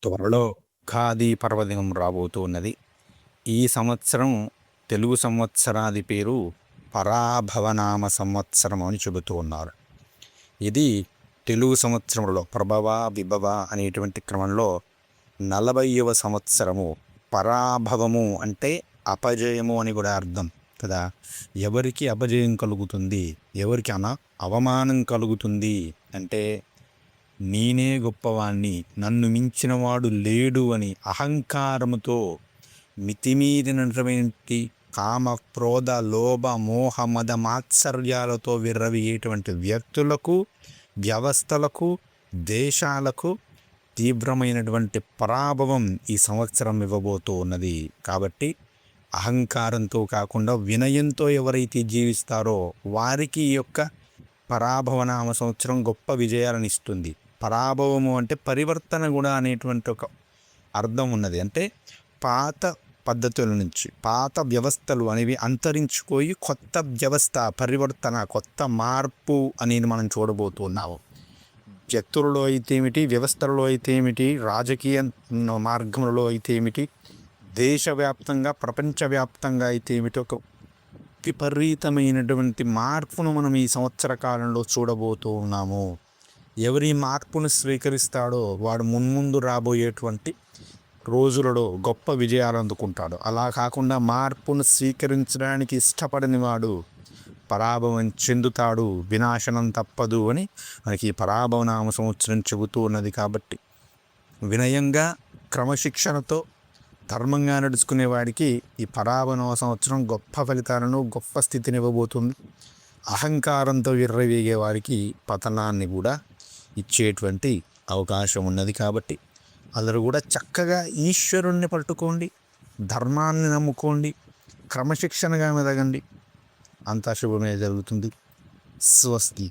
త్వరలో ఖాదీ పర్వదినం రాబోతూ ఉన్నది. ఈ సంవత్సరం తెలుగు సంవత్సరాది పేరు పరాభవనామ సంవత్సరం అని చెబుతూ ఉన్నారు. ఇది తెలుగు సంవత్సరంలో ప్రభవ విభవ అనేటువంటి క్రమంలో 40వ సంవత్సరము. పరాభవము అంటే అపజయము అని కూడా అర్థం కదా. ఎవరికి అపజయం కలుగుతుంది, ఎవరికి అవమానం కలుగుతుంది అంటే నేనే గొప్పవాణ్ణి, నన్ను మించినవాడు లేడు అని అహంకారముతో మితిమీరినటువంటి కామ క్రోధ లోభ మోహ మద మాత్సర్యాలతో విర్రవీయేటువంటి వ్యక్తులకు, వ్యవస్థలకు, దేశాలకు తీవ్రమైనటువంటి పరాభవం ఈ సంవత్సరం ఇవ్వబోతూ ఉన్నది. కాబట్టి అహంకారంతో కాకుండా వినయంతో ఎవరైతే జీవిస్తారో వారికి ఈ యొక్క పరాభవనామ సంవత్సరం గొప్ప విజయాలను ఇస్తుంది. పరాభవము అంటే పరివర్తన కూడా అనేటువంటి ఒక అర్థం ఉన్నది. అంటే పాత పద్ధతుల నుంచి, పాత వ్యవస్థలు అనేవి అంతరించిపోయి కొత్త వ్యవస్థ పరివర్తన, కొత్త మార్పు అనేది మనం చూడబోతున్నాము. వ్యక్తులలో అయితే ఏమిటి, వ్యవస్థలలో అయితే ఏమిటి, రాజకీయ మార్గంలో అయితే ఏమిటి, దేశవ్యాప్తంగా ప్రపంచవ్యాప్తంగా అయితే ఏమిటి, ఒక విపరీతమైనటువంటి మార్పును మనం ఈ సంవత్సర కాలంలో చూడబోతూ ఉన్నాము. ఎవరి మార్పును స్వీకరిస్తాడో వాడు మున్ముందు రాబోయేటువంటి రోజులలో గొప్ప విజయాలు అందుకుంటాడు. అలా కాకుండా మార్పును స్వీకరించడానికి ఇష్టపడని వాడు పరాభవం చెందుతాడు, వినాశనం తప్పదు అని మనకి పరాభవనామ సంవత్సరం చెబుతూ ఉన్నది. కాబట్టి వినయంగా క్రమశిక్షణతో ధర్మంగా నడుచుకునే వాడికి ఈ పరాభవనామ సంవత్సరం గొప్ప ఫలితాలను, గొప్ప స్థితిని ఇవ్వబోతుంది. అహంకారంతో విర్రవీగే వారికి పతనాన్ని కూడా ఇచ్చేటువంటి అవకాశం ఉన్నది. కాబట్టి అందరూ కూడా చక్కగా ఈశ్వరుణ్ణి పట్టుకోండి, ధర్మాన్ని నమ్ముకోండి, క్రమశిక్షణగా మెదగండి. అంతా శుభమే జరుగుతుంది. స్వస్తి.